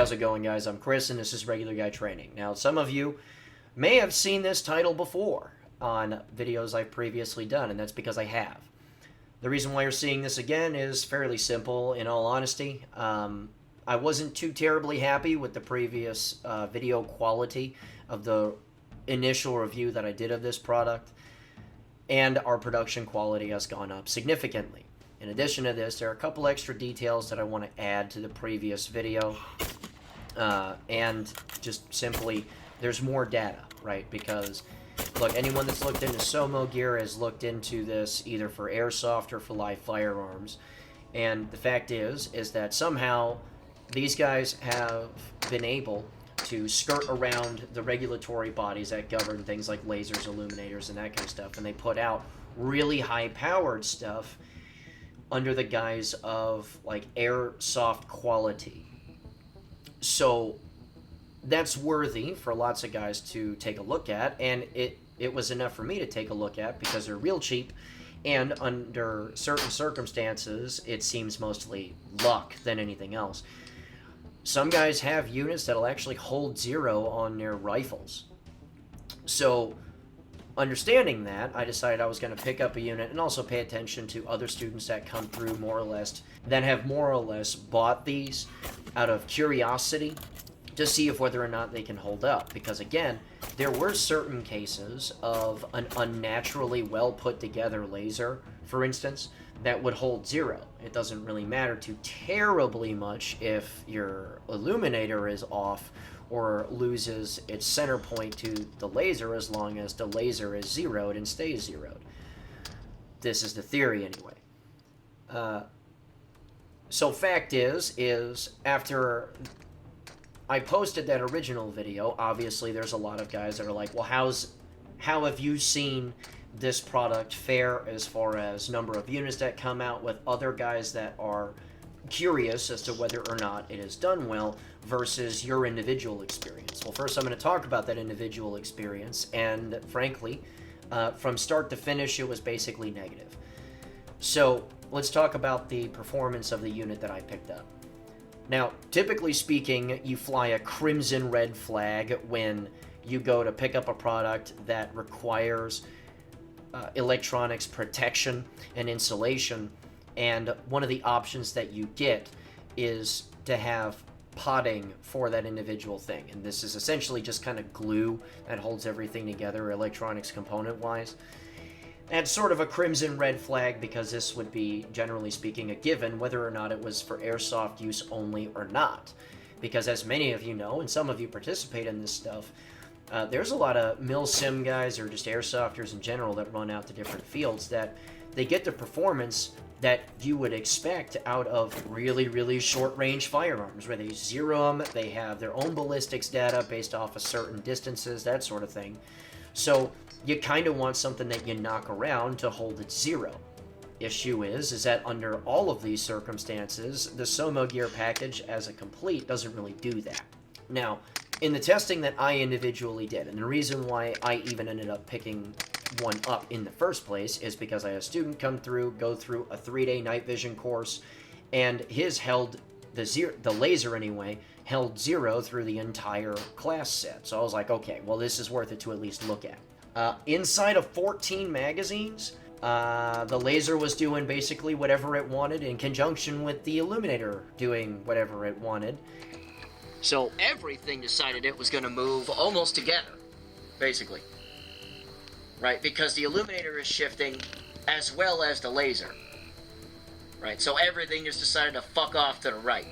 how's it going, guys? I'm Chris, and this is Regular Guy Training. Now, some of you may have seen this title before on videos I've previously done, and that's because I have. The reason why you're seeing this again is fairly simple, in all honesty. I wasn't too terribly happy with the previous video quality of the initial review that I did of this product, and our production quality has gone up significantly. In addition to this, there are a couple extra details that I want to add to the previous video, and just simply, there's more data, right? Because, look, anyone that's looked into Somogear has looked into this either for airsoft or for live firearms, and the fact is that somehow these guys have been able to skirt around the regulatory bodies that govern things like lasers, illuminators, and that kind of stuff, and they put out really high-powered stuff under the guise of like airsoft quality. So that's worthy for lots of guys to take a look at, and it was enough for me to take a look at because they're real cheap, and under certain circumstances it seems mostly luck than anything else. Some guys have units that'll actually hold 0 on their rifles. So understanding that, I decided I was going to pick up a unit and also pay attention to other students that come through that have more or less bought these out of curiosity to see if whether or not they can hold up. Because again, there were certain cases of an unnaturally well put together laser, for instance, that would hold 0. It doesn't really matter too terribly much if your illuminator is off or loses its center point to the laser, as long as the laser is zeroed and stays zeroed. This is the theory anyway. So fact is after I posted that original video, obviously there's a lot of guys that are like, well, how have you seen this product fare as far as number of units that come out, with other guys that are curious as to whether or not it is done well versus your individual experience. Well, first I'm going to talk about that individual experience, and frankly, from start to finish, it was basically negative. So let's talk about the performance of the unit that I picked up. Now, typically speaking, you fly a crimson red flag when you go to pick up a product that requires electronics protection and insulation, and one of the options that you get is to have potting for that individual thing, and this is essentially just kind of glue that holds everything together electronics component wise. That's sort of a crimson red flag because this would be, generally speaking, a given whether or not it was for airsoft use only or not, because as many of you know, and some of you participate in this stuff, there's a lot of mil-sim guys or just airsofters in general that run out to different fields that they get the performance that you would expect out of really, really short-range firearms, where they zero them, they have their own ballistics data based off of certain distances, that sort of thing. So you kind of want something that you knock around to hold it 0. Issue is that under all of these circumstances, the Somogear package as a complete doesn't really do that. Now, in the testing that I individually did, and the reason why I even ended up picking one up in the first place is because I had a student go through a 3-day night vision course, and his held the laser anyway held 0 through the entire class set. So I was like, okay, well, this is worth it to at least look at. Inside of 14 magazines, the laser was doing basically whatever it wanted in conjunction with the illuminator doing whatever it wanted. So everything decided it was going to move almost together, basically. Right, because the illuminator is shifting as well as the laser. Right, so everything just decided to fuck off to the right.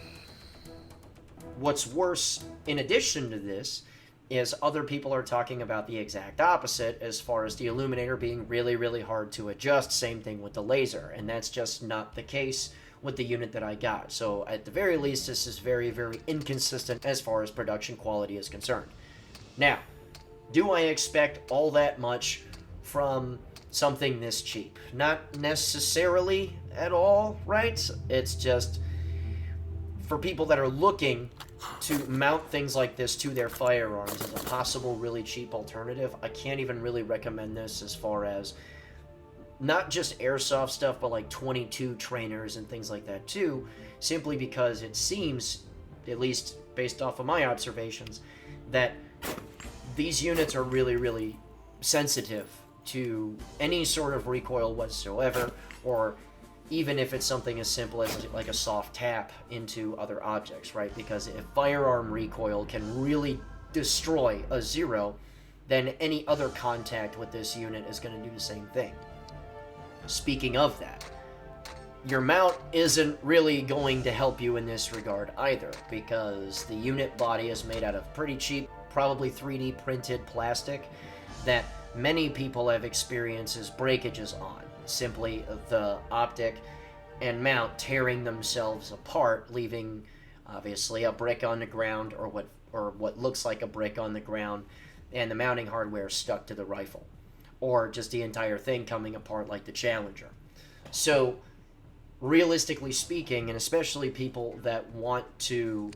What's worse, in addition to this, is other people are talking about the exact opposite as far as the illuminator being really, really hard to adjust. Same thing with the laser, and that's just not the case with the unit that I got. So at the very least, this is very, very inconsistent as far as production quality is concerned. Now, do I expect all that much from something this cheap? Not necessarily at all, right? It's just for people that are looking to mount things like this to their firearms as a possible really cheap alternative. I can't even really recommend this as far as not just airsoft stuff, but like 22 trainers and things like that too, simply because it seems, at least based off of my observations, that these units are really, really sensitive to any sort of recoil whatsoever, or even if it's something as simple as like a soft tap into other objects, right? Because if firearm recoil can really destroy a Zero, then any other contact with this unit is going to do the same thing. Speaking of that, your mount isn't really going to help you in this regard either, because the unit body is made out of pretty cheap, probably 3D printed plastic that many people have experiences breakages on. Simply the optic and mount tearing themselves apart, leaving obviously a brick on the ground, or what looks like a brick on the ground, and the mounting hardware stuck to the rifle, or just the entire thing coming apart like the Challenger. So realistically speaking, and especially people that want to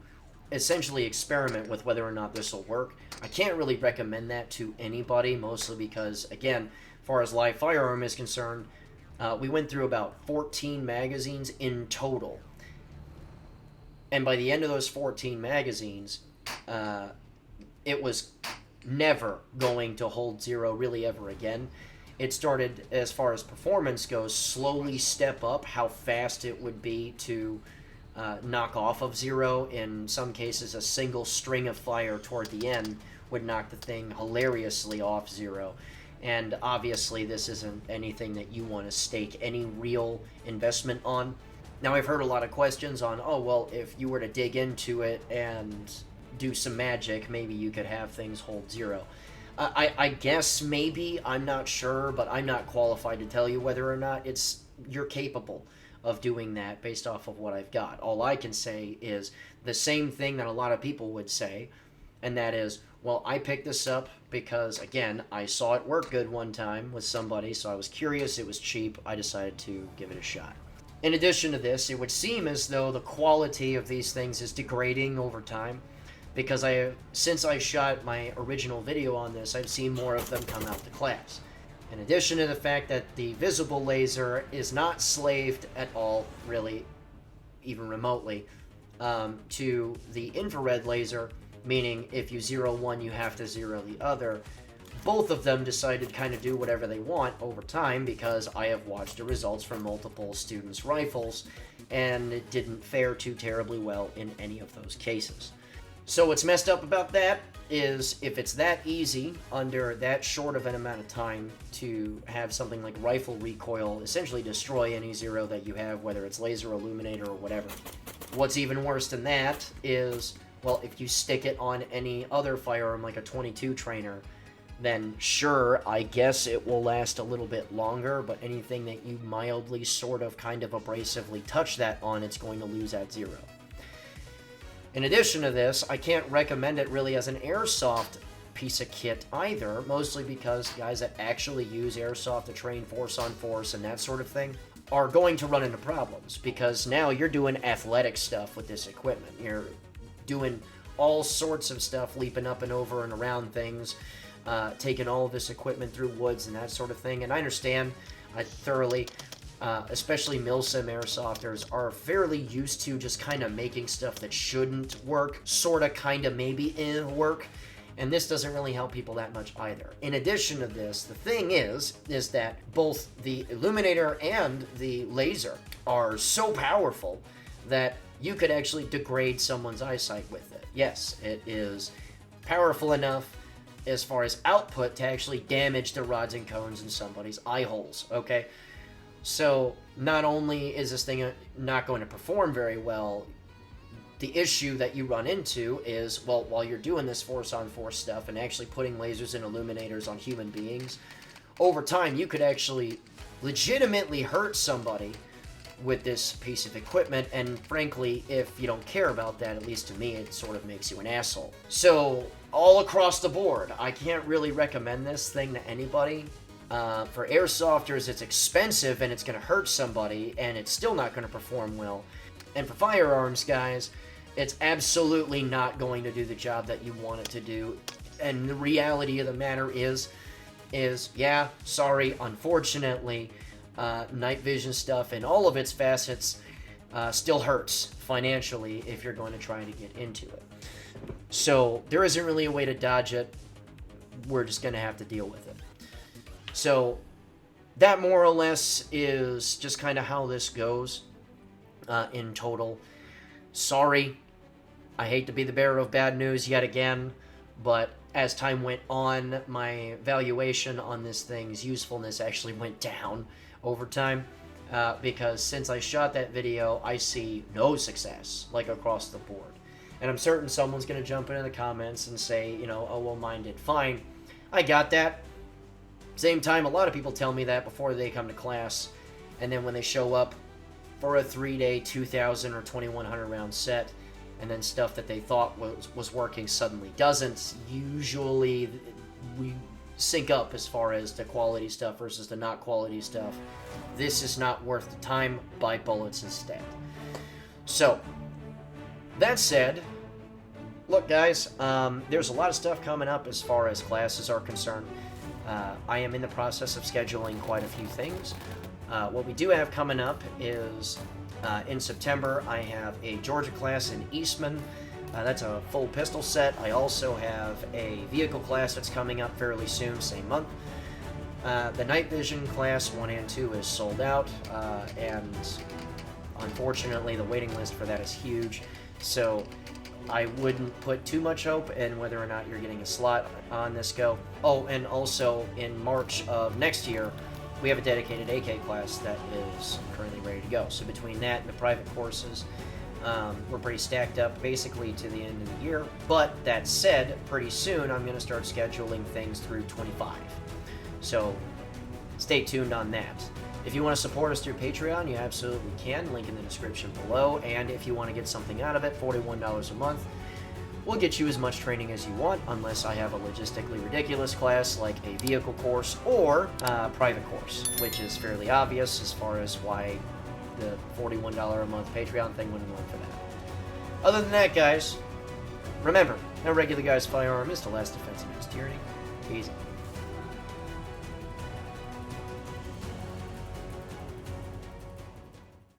essentially experiment with whether or not this will work, I can't really recommend that to anybody, mostly because, again, as far as live firearm is concerned, we went through about 14 magazines in total. And by the end of those 14 magazines, it was never going to hold Zero really ever again. It started, as far as performance goes, slowly step up how fast it would be to knock off of Zero. In some cases, a single string of fire toward the end would knock the thing hilariously off Zero. And obviously, this isn't anything that you want to stake any real investment on. Now, I've heard a lot of questions on, oh, well, if you were to dig into it and do some magic, maybe you could have things hold Zero. I guess maybe, I'm not sure, but I'm not qualified to tell you whether or not you're capable of doing that based off of what I've got. All I can say is the same thing that a lot of people would say, and that is, well, I picked this up because, again, I saw it work good one time with somebody, so I was curious, it was cheap, I decided to give it a shot. In addition to this, it would seem as though the quality of these things is degrading over time, because since I shot my original video on this, I've seen more of them come out to class. In addition to the fact that the visible laser is not slaved at all, really, even remotely, to the infrared laser, meaning if you zero one, you have to zero the other. Both of them decided to kind of do whatever they want over time, because I have watched the results from multiple students' rifles, and it didn't fare too terribly well in any of those cases. So what's messed up about that is, if it's that easy under that short of an amount of time to have something like rifle recoil essentially destroy any Zero that you have, whether it's laser, illuminator, or whatever. What's even worse than that is, well, if you stick it on any other firearm like a 22 trainer, then sure, I guess it will last a little bit longer, but anything that you mildly sort of kind of abrasively touch that on, it's going to lose that Zero. In addition to this, I can't recommend it really as an airsoft piece of kit either, mostly because guys that actually use airsoft to train force on force and that sort of thing are going to run into problems, because now you're doing athletic stuff with this equipment. You're doing all sorts of stuff, leaping up and over and around things, taking all of this equipment through woods and that sort of thing. And I understand, I thoroughly, especially milsim airsofters, are fairly used to just kind of making stuff that shouldn't work, sort of, kind of, maybe work. And this doesn't really help people that much either. In addition to this, the thing is that both the illuminator and the laser are so powerful that you could actually degrade someone's eyesight with it. Yes, it is powerful enough as far as output to actually damage the rods and cones in somebody's eye holes, okay? So not only is this thing not going to perform very well, the issue that you run into is, well, while you're doing this force-on-force stuff and actually putting lasers and illuminators on human beings, over time you could actually legitimately hurt somebody with this piece of equipment, and frankly, if you don't care about that, at least to me, it sort of makes you an asshole. So, all across the board, I can't really recommend this thing to anybody. For airsofters, it's expensive and it's going to hurt somebody, and it's still not going to perform well. And for firearms guys, it's absolutely not going to do the job that you want it to do. And the reality of the matter is yeah, sorry, unfortunately, night vision stuff in all of its facets still hurts financially if you're going to try to get into it. So there isn't really a way to dodge it. We're just going to have to deal with it. So that more or less is just kind of how this goes in total. Sorry, I hate to be the bearer of bad news yet again, but as time went on, my valuation on this thing's usefulness actually went down over time. Because since I shot that video, I see no success, like across the board. And I'm certain someone's going to jump into the comments and say, you know, oh, well, mine did fine. I got that. Same time, a lot of people tell me that before they come to class. And then when they show up for a 3-day, 2,000 or 2,100 round set, and then stuff that they thought was working suddenly doesn't, usually we sync up as far as the quality stuff versus the not quality stuff. This is not worth the time. Buy bullets instead. So, that said, look guys, there's a lot of stuff coming up as far as classes are concerned. I am in the process of scheduling quite a few things. What we do have coming up is in September I have a Georgia class in Eastman. That's a full pistol set. I also have a vehicle class that's coming up fairly soon, same month. The night vision class 1 and 2 is sold out, and unfortunately the waiting list for that is huge, so I wouldn't put too much hope in whether or not you're getting a slot on this go. Oh, and also in March of next year, we have a dedicated AK class that is currently ready to go. So between that and the private courses, we're pretty stacked up basically to the end of the year. But that said, pretty soon I'm going to start scheduling things through 25. So stay tuned on that. If you want to support us through Patreon, you absolutely can. Link in the description below. And if you want to get something out of it, $41 a month. We'll get you as much training as you want, unless I have a logistically ridiculous class like a vehicle course or a private course, which is fairly obvious as far as why the $41 a month Patreon thing wouldn't work for that. Other than that, guys, remember, no regular guy's firearm is the last defense against tyranny. Easy.